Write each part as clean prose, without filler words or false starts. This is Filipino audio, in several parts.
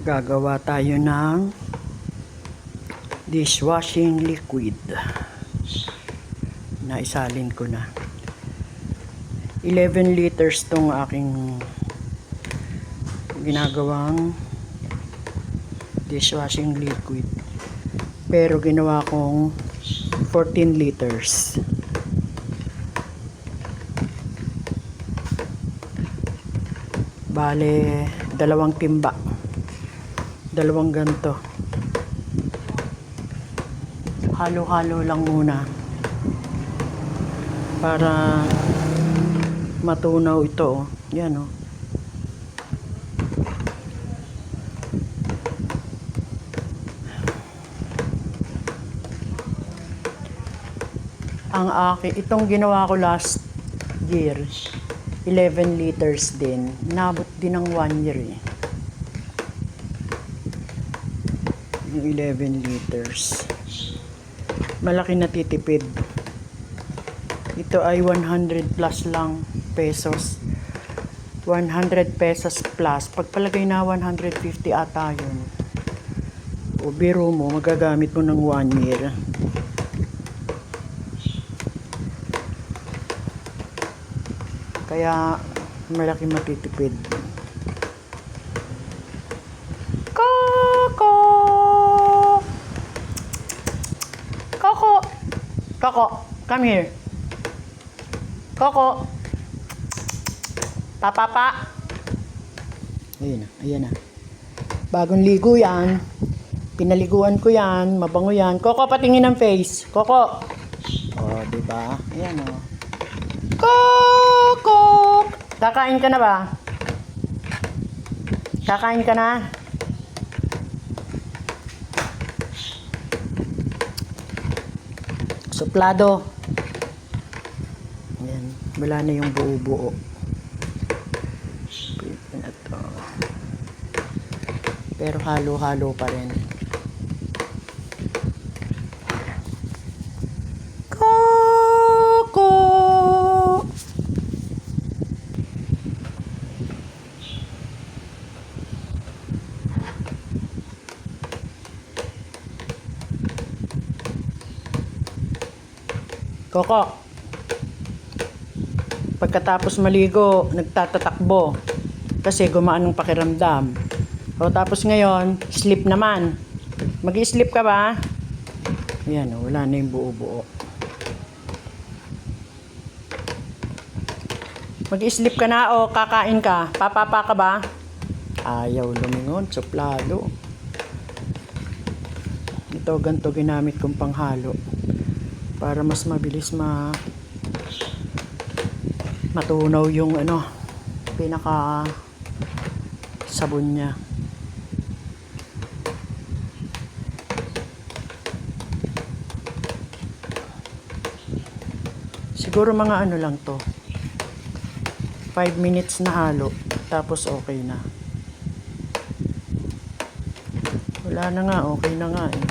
Gagawa tayo ng dishwashing liquid. Naisalin ko na. 11 liters tong aking ginagawang dishwashing liquid. Pero ginawa kong 14 liters. Bale, dalawang timba. Dalawang ganto. Halo-halo lang muna para matunaw ito. Yan o. Itong ginawa ko last year, 11 liters din. Nabot din ng 1 year eh. Yung 11 liters. Malaki na titipid. Ito ay 100 plus lang pesos. 100 pesos plus. Pagpalagay na 150 ata yun. O biro mo, magagamit mo ng 1 year. Kaya malaki matitipid. Coco! Coco! Coco, come here. Coco! Papa! Ayan na, ayan na. Bagong ligo yan. Pinaliguan ko yan. Mabango yan. Coco, patingin ng face. Coco! Oh, diba? Ayan o. Coco! Kakain ka na ba? Kakain ka na? Suplado. Ayan. Wala na yung buo-buo. Pwede na to. Pero halo-halo pa rin. Coco! Coco, pagkatapos maligo, nagtatatakbo kasi gumaan ng pakiramdam. O tapos ngayon, sleep naman. Mag-i-sleep ka ba? Ayan, wala na yung buo-buo. Mag-i-sleep ka na o kakain ka? Papapa ka ba? Ayaw lumingon, suplado. Ito, ganito ginamit kong panghalo. Para mas mabilis matunaw yung pinaka sabon niya. Siguro mga lang to. 5 minutes na halo. Tapos okay na. Wala na nga, okay na nga eh.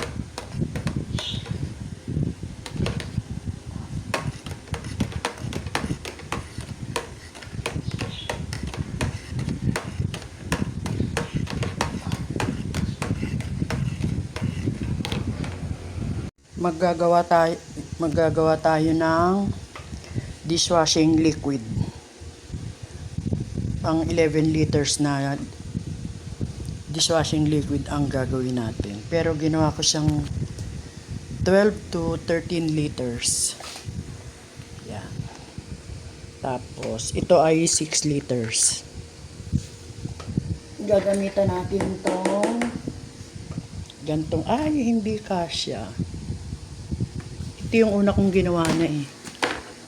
Maggagawa tayo ng dishwashing liquid. Ang 11 liters na dishwashing liquid ang gagawin natin. Pero ginawa ko siyang 12 to 13 liters. Yan. Tapos ito ay 6 liters. Gagamitan natin itong gantong, hindi kasya. Ito yung una kong ginawa na eh.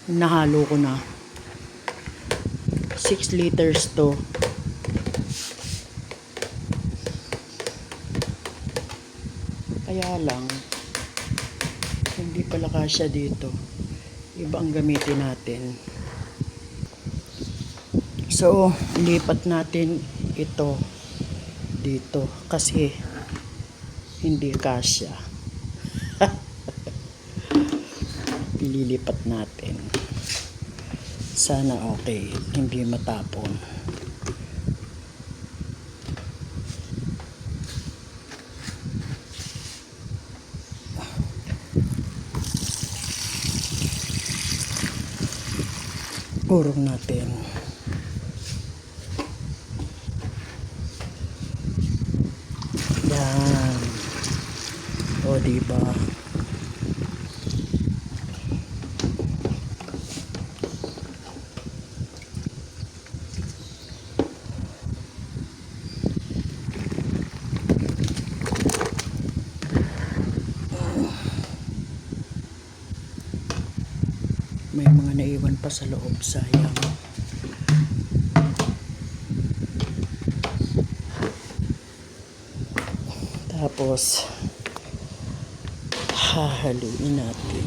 Nahalo ko na. 6 liters to. Kaya lang, hindi pala kasya dito. Iba ang gamitin natin. So, lipat natin ito dito kasi hindi kasya. Ililipat natin. Sana okay, hindi matapon. Hurong natin. Yan. O, diba? May mga naiwan pa sa loob, sayang. Tapos hahaluin natin.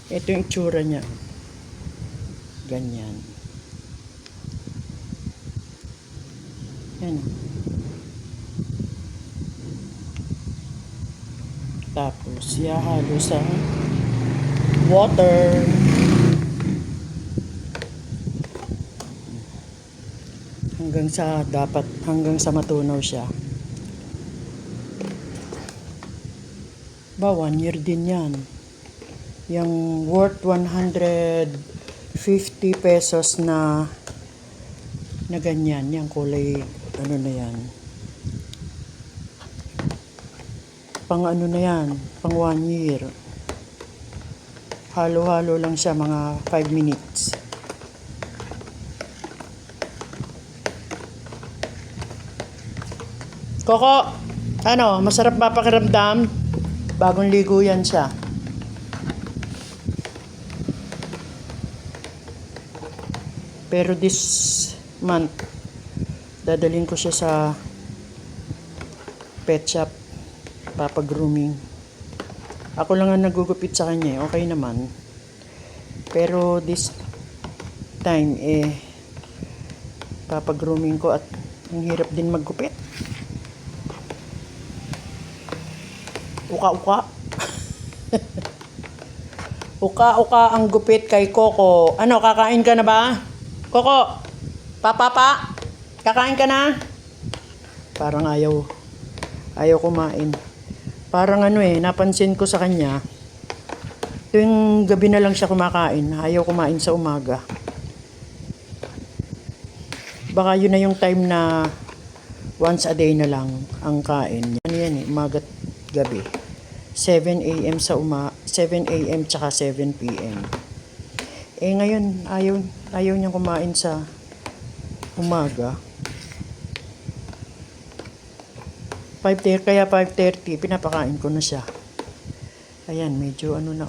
Ito yung itsura niya. Ganyan. Yan. Tapos ihahalo sa water. Hanggang sa matunaw siya. Ba, 1 year din yan. Yung worth 150 pesos na ganyan. Yung kulay, ano na yan. Pang ano na yan, pang 1 year. Halo-halo lang siya, mga 5 minutes. Koko, ano, masarap ba pakiramdam? Bagong ligo yan siya. Pero this month, dadalhin ko siya sa pet shop, papa-grooming. Ako lang ang nagugupit sa kanya, okay naman. Pero this time, papa-grooming ko at ang hirap din maggupit. Uka-uka. Uka-uka ang gupit kay Coco. Ano, kakain ka na ba? Coco, papa, kakain ka na? Parang ayaw kumain. Parang ano napansin ko sa kanya, tuwing gabi na lang siya kumakain. Ayaw kumain sa umaga. Baka yun na yung time na once a day na lang ang kain. Ano yan umaga at gabi. 7 a.m. 7 a.m. tsaka 7 p.m. Ngayon, ayaw niyang kumain sa umaga. 5:30, kaya 5:30, pinapakain ko na siya. Ayan, medyo ano na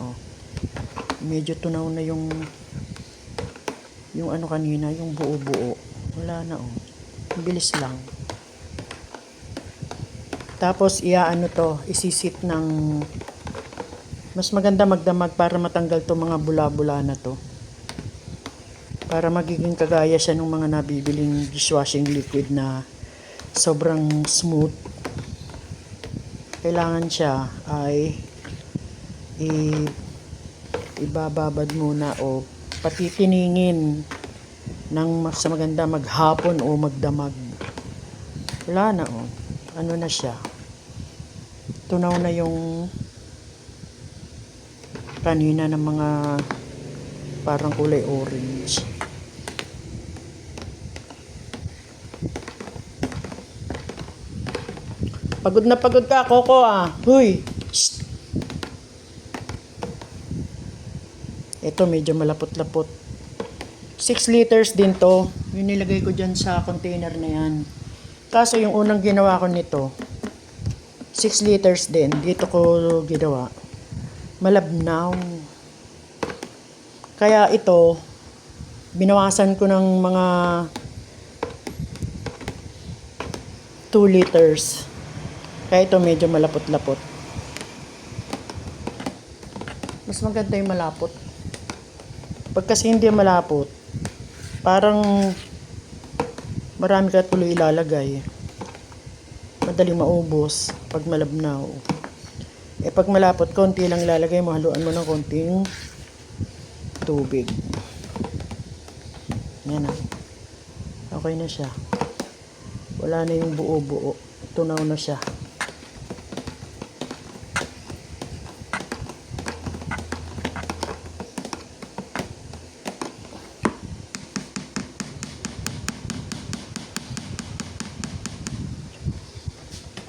medyo tunaw na yung ano kanina, yung buo-buo. Wala na Ang bilis lang. Tapos isisit ng mas maganda magdamag para matanggal to mga bula-bula na to. Para magiging kagaya siya ng mga nabibiling dishwashing liquid na sobrang smooth. Kailangan siya ay ibababad muna o patitiningin ng mas maganda maghapon o magdamag. Wala na ano na siya. Tunaw na yung kanina ng mga parang kulay orange. Pagod na pagod ka, Coco Huy! Shh! Ito medyo malapot-lapot. 6 liters din to. Yung nilagay ko dyan sa container na yan. Kaso yung unang ginawa ko nito, 6 liters din. Dito ko ginawa. Malabnaw. Kaya ito, binawasan ko ng mga 2 liters. Kaya ito medyo malapot-lapot. Mas maganda yung malapot. Pag kasi hindi malapot, parang marami ka tuloy ilalagay. Madaling maubos pag malabnaw. Pag malapot, konti lang lalagay mo, haluan mo ng konting tubig. Yan okay na siya. Wala na yung buo-buo. Tunaw na siya.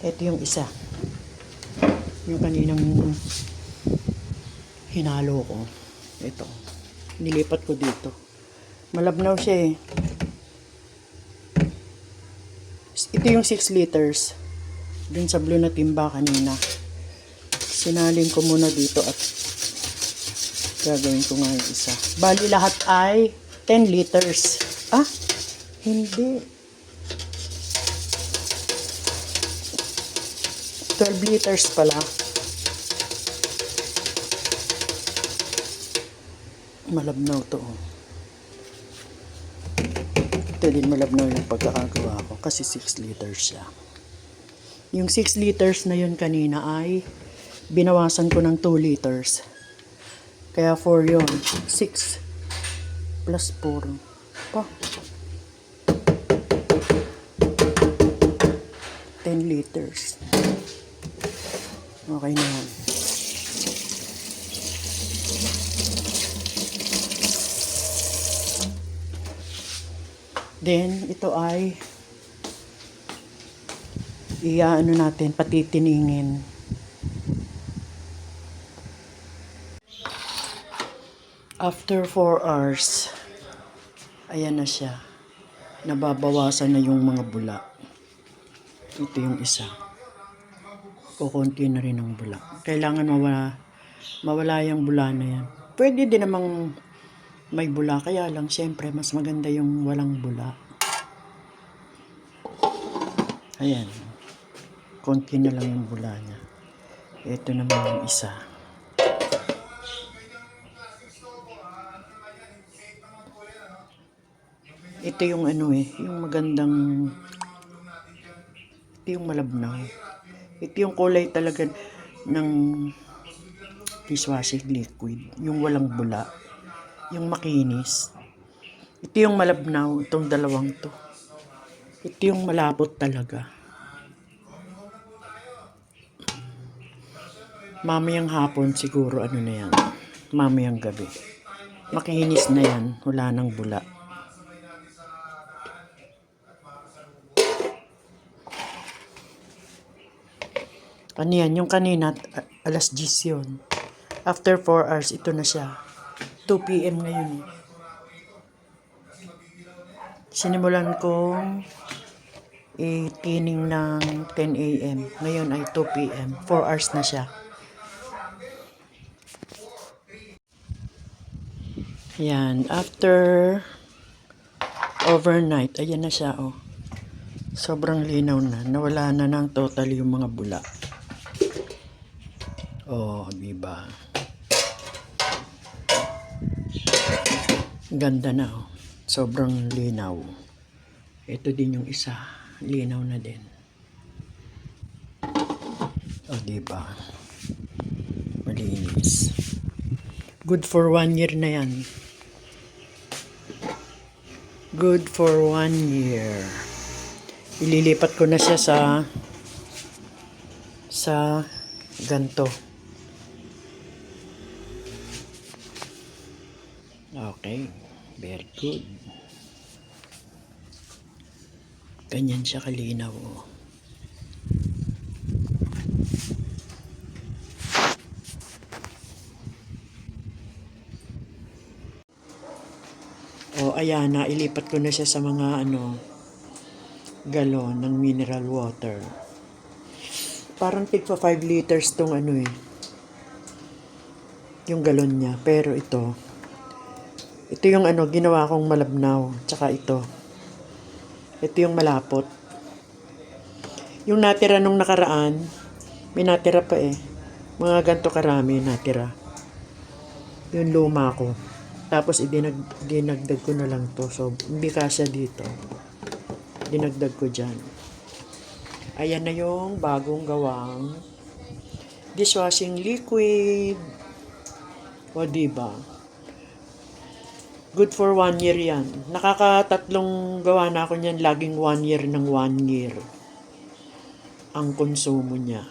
Ito yung isa. Yung kaninang hinalo ko. Ito. Nilipat ko dito. Malabnaw siya eh. Ito yung 6 liters. Dun sa blue na timba kanina. Sinalin ko muna dito at gagawin ko nga yung isa. Bali lahat ay 10 liters. Ah, hindi. 12 liters pala. Malabnaw to. Ito din malabnaw yung pagkakagawa ko kasi 6 liters siya. Yung 6 liters na yun kanina ay binawasan ko ng 2 liters. Kaya 4 yun. 6 plus 4. Pa. 10 liters. Okay na yan. Then, ito ay ano natin, patitiningin. After 4 hours, ayan na siya. Nababawasan na yung mga bula. Ito yung isa. Kukunti na rin ang bula. Kailangan mawala yung bula na yan. Pwede din namang may bula, kaya lang syempre mas maganda yung walang bula. Ayan. Konti na lang yung bula niya. Ito naman yung isa. Ito yung ano eh, yung magandang, ito yung malabnaw. Ito yung kulay talaga ng dishwashing liquid. Yung walang bula. Yung makinis. Ito yung malabnaw, itong dalawang to. Ito yung malapot talaga. Mamayang hapon siguro ano na yan. Mamayang gabi. Makinis na yan, wala nang bula. Ano yan, yung kanina, alas 10 yun. After 4 hours, ito na siya. 2 p.m. ngayon eh. Sinimulan kong i-tining ng 10 a.m. Ngayon ay 2 p.m. 4 hours na siya. Yan. After overnight, ayan na siya oh. Sobrang linaw na. Nawala na ng total yung mga bula. Oh, diba? Ganda na oh. Sobrang linaw. Ito din yung isa. Linaw na din. Oh, diba? Malinis. Good for 1 year na yan. Good for 1 year. Ililipat ko na siya sa ganto. Okay. Very good. Ganyan siya kalinaw. Oh. O, ayan na. Ilipat ko na siya sa mga galon ng mineral water. Parang tigpa 5 liters tong yung galon niya. Pero ito yung ginawa kong malabnaw. Tsaka ito yung malapot. Yung natira nung nakaraan, may natira pa eh. Mga ganito karami natira. Yung luma ko. Tapos dinagdag ko na lang to. So, hindi kasya dito. Dinagdag ko dyan. Ayan na yung bagong gawang dishwashing liquid. O, diba? Good for 1 year yan. Nakakatatlong gawa na ako niyan. Laging 1 year ng 1 year. Ang konsumo niya.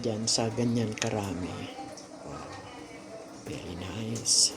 Diyan sa ganyan karami. Very nice.